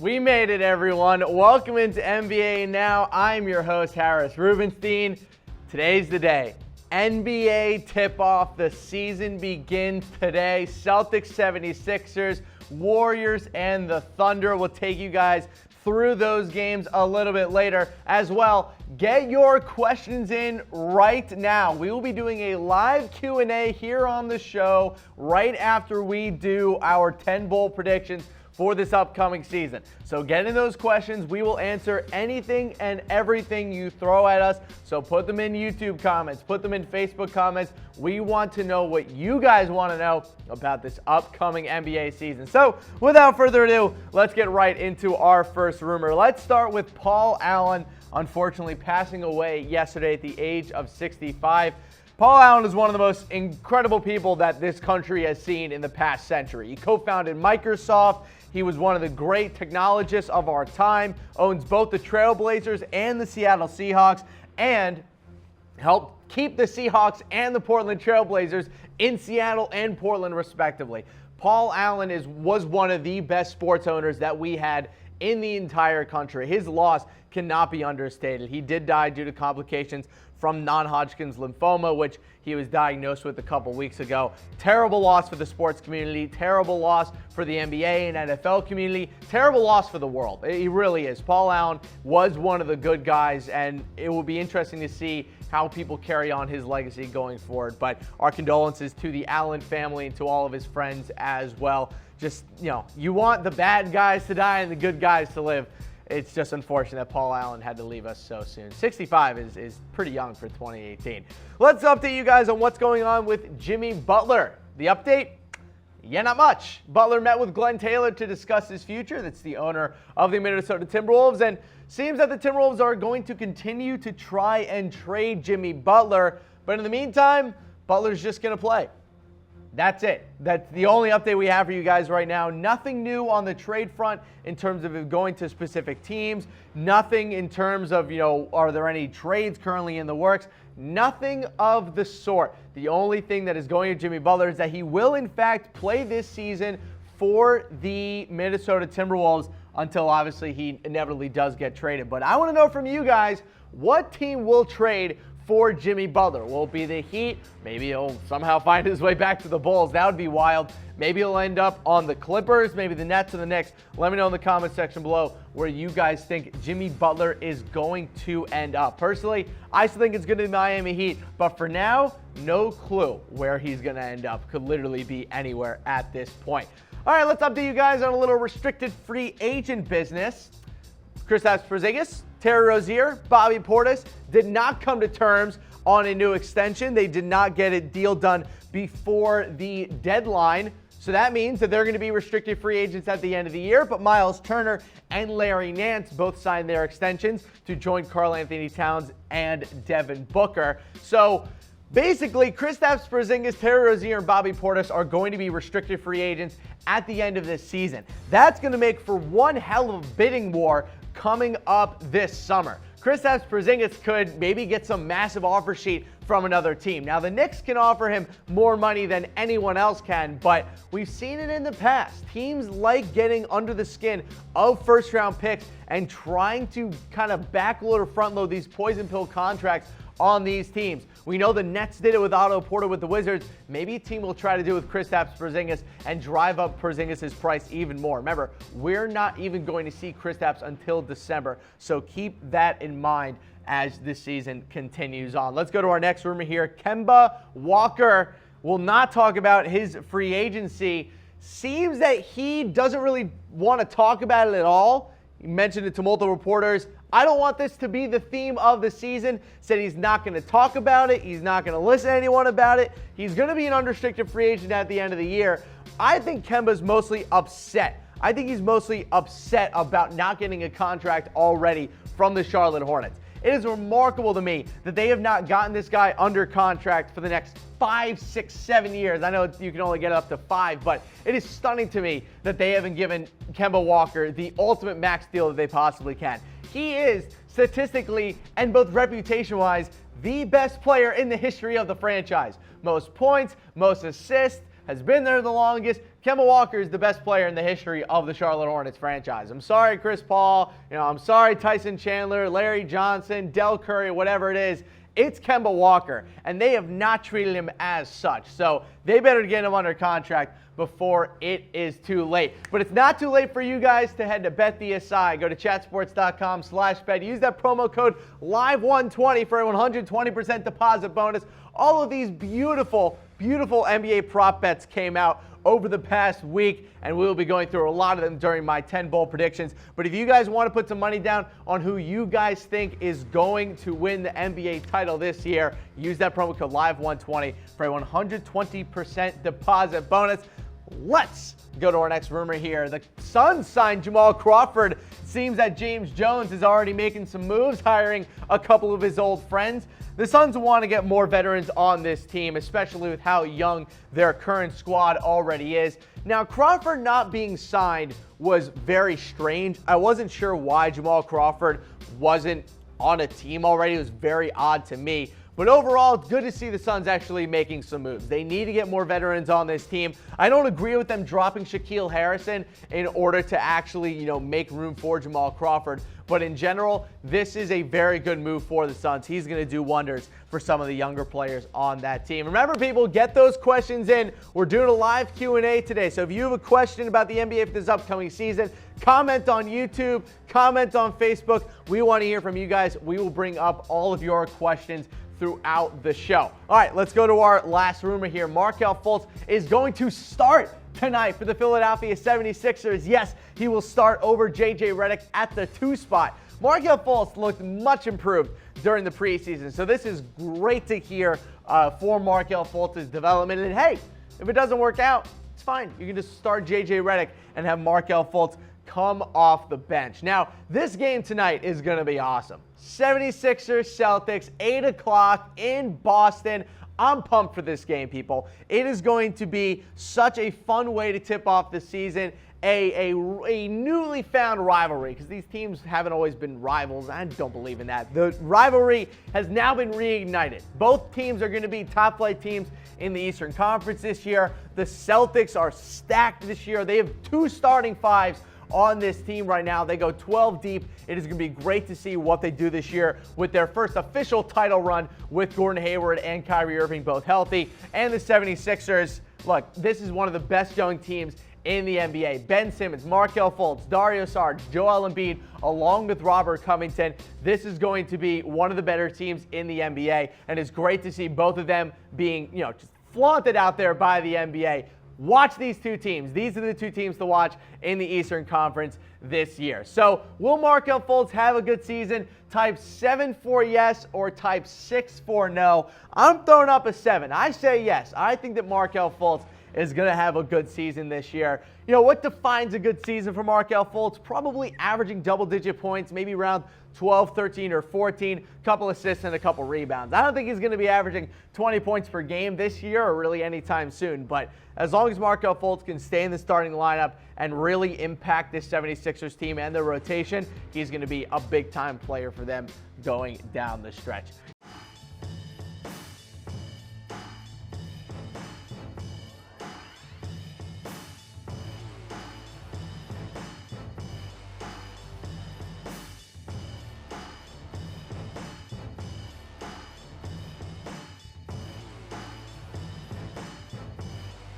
We made it, everyone. Welcome into NBA Now. I'm your host, Harris Rubenstein. Today's the day. NBA tip-off. The season begins today. Celtics, 76ers, Warriors, and the Thunder. We'll take you guys through those games a little bit later as well. Get your questions in right now. We will be doing a live Q&A here on the show right after we do our 10 bowl predictions for this upcoming season. So get in those questions. We will answer anything and everything you throw at us. So put them in YouTube comments, put them in Facebook comments. We want to know what you guys want to know about this upcoming NBA season. So without further ado, let's get right into our first rumor. Let's start with Paul Allen, unfortunately passing away yesterday at the age of 65. Paul Allen is one of the most incredible people that this country has seen in the past century. He co-founded Microsoft. He was one of the great technologists of our time, owns both the Trailblazers and the Seattle Seahawks, and helped keep the Seahawks and the Portland Trailblazers in Seattle and Portland, respectively. Paul Allen was one of the best sports owners that we had in the entire country. His loss cannot be understated. He did die due to complications from non-Hodgkin's lymphoma, which he was diagnosed with a couple weeks ago. Terrible loss for the sports community, terrible loss for the NBA and NFL community, terrible loss for the world. He really is. Paul Allen was one of the good guys, and it will be interesting to see how people carry on his legacy going forward. But our condolences to the Allen family and to all of his friends as well. Just, you want the bad guys to die and the good guys to live. It's just unfortunate that Paul Allen had to leave us so soon. 65 is pretty young for 2018. Let's update you guys on what's going on with Jimmy Butler. The update? Yeah, not much. Butler met with Glenn Taylor to discuss his future. That's the owner of the Minnesota Timberwolves. And seems that the Timberwolves are going to continue to try and trade Jimmy Butler. But in the meantime, Butler's just going to play. That's it. That's the only update we have for you guys right now. Nothing new on the trade front in terms of it going to specific teams. Nothing in terms of, are there any trades currently in the works? Nothing of the sort. The only thing that is going to Jimmy Butler is that he will, in fact, play this season for the Minnesota Timberwolves until, obviously, he inevitably does get traded. But I want to know from you guys, what team will trade for Jimmy Butler? Will it be the Heat? Maybe he'll somehow find his way back to the Bulls. That would be wild. Maybe he'll end up on the Clippers, maybe the Nets or the Knicks. Let me know in the comment section below where you guys think Jimmy Butler is going to end up. Personally, I still think it's going to be Miami Heat, but for now, no clue where he's going to end up. Could literally be anywhere at this point. All right, let's update you guys on a little restricted free agent business. Kristaps Porzingis, Terry Rozier, Bobby Portis did not come to terms on a new extension. They did not get a deal done before the deadline. So that means that they're going to be restricted free agents at the end of the year. But Miles Turner and Larry Nance both signed their extensions to join Karl Anthony Towns and Devin Booker. So basically, Kristaps Porzingis, Terry Rozier, and Bobby Portis are going to be restricted free agents at the end of this season. That's going to make for one hell of a bidding war coming up this summer. Kristaps Porzingis could maybe get some massive offer sheet from another team. Now, the Knicks can offer him more money than anyone else can, but we've seen it in the past. Teams like getting under the skin of first-round picks and trying to kind of backload or front-load these poison pill contracts on these teams. We know the Nets did it with Otto Porter with the Wizards. Maybe a team will try to do it with Kristaps Porzingis and drive up Porzingis' price even more. Remember, we're not even going to see Kristaps until December, so keep that in mind as this season continues on. Let's go to our next rumor here. Kemba Walker will not talk about his free agency. Seems that he doesn't really want to talk about it at all. He mentioned it to multiple reporters. I don't want this to be the theme of the season. Said he's not going to talk about it. He's not going to listen to anyone about it. He's going to be an unrestricted free agent at the end of the year. I think Kemba's mostly upset. I think he's mostly upset about not getting a contract already from the Charlotte Hornets. It is remarkable to me that they have not gotten this guy under contract for the next 5, 6, 7 years. I know you can only get up to 5, but it is stunning to me that they haven't given Kemba Walker the ultimate max deal that they possibly can. He is statistically and both reputation-wise the best player in the history of the franchise. Most points, most assists, has been there the longest. Kemba Walker is the best player in the history of the Charlotte Hornets franchise. I'm sorry, Chris Paul. I'm sorry, Tyson Chandler, Larry Johnson, Del Curry, whatever it is. It's Kemba Walker, and they have not treated him as such. So they better get him under contract before it is too late. But it's not too late for you guys to head to BetDSI. Go to chatsports.com/bet. Use that promo code LIVE120 for a 120% deposit bonus. All of these beautiful, beautiful NBA prop bets came out over the past week, and we will be going through a lot of them during my 10 bowl predictions. But if you guys want to put some money down on who you guys think is going to win the NBA title this year, use that promo code LIVE120 for a 120% deposit bonus. Let's go to our next rumor here. The Suns signed Jamal Crawford. It seems that James Jones is already making some moves, hiring a couple of his old friends. The Suns want to get more veterans on this team, especially with how young their current squad already is. Now, Crawford not being signed was very strange. I wasn't sure why Jamal Crawford wasn't on a team already. It was very odd to me. But overall, it's good to see the Suns actually making some moves. They need to get more veterans on this team. I don't agree with them dropping Shaquille Harrison in order to actually, make room for Jamal Crawford. But in general, this is a very good move for the Suns. He's going to do wonders for some of the younger players on that team. Remember, people, get those questions in. We're doing a live Q&A today. So if you have a question about the NBA for this upcoming season, comment on YouTube, comment on Facebook. We want to hear from you guys. We will bring up all of your questions throughout the show. All right, let's go to our last rumor here. Markelle Fultz is going to start tonight for the Philadelphia 76ers. Yes, he will start over J.J. Redick at the 2 spot. Markelle Fultz looked much improved during the preseason, so this is great to hear for Markelle Fultz's development. And hey, if it doesn't work out, it's fine. You can just start J.J. Redick and have Markelle Fultz come off the bench. Now, this game tonight is going to be awesome. 76ers, Celtics, 8 o'clock in Boston. I'm pumped for this game, people. It is going to be such a fun way to tip off the season. A newly found rivalry, because these teams haven't always been rivals. I don't believe in that. The rivalry has now been reignited. Both teams are going to be top-flight teams in the Eastern Conference this year. The Celtics are stacked this year. They have 2 starting fives on this team right now. They go 12 deep. It is going to be great to see what they do this year with their first official title run with Gordon Hayward and Kyrie Irving both healthy. And the 76ers, look, this is one of the best young teams in the NBA. Ben Simmons, Markelle Fultz, Dario Saric, Joel Embiid, along with Robert Covington. This is going to be one of the better teams in the NBA, and it's great to see both of them being, just flaunted out there by the NBA. Watch these 2 teams. These are the 2 teams to watch in the Eastern Conference this year. So will Markelle Fultz have a good season? Type 7 for yes or type 6 for no. I'm throwing up a 7. I say yes. I think that Markelle Fultz is going to have a good season this year. What defines a good season for Markelle Fultz? Probably averaging double-digit points, maybe around 12, 13, or 14, a couple assists and a couple rebounds. I don't think he's going to be averaging 20 points per game this year or really anytime soon, but as long as Markelle Fultz can stay in the starting lineup and really impact this 76ers team and their rotation, he's going to be a big-time player for them going down the stretch.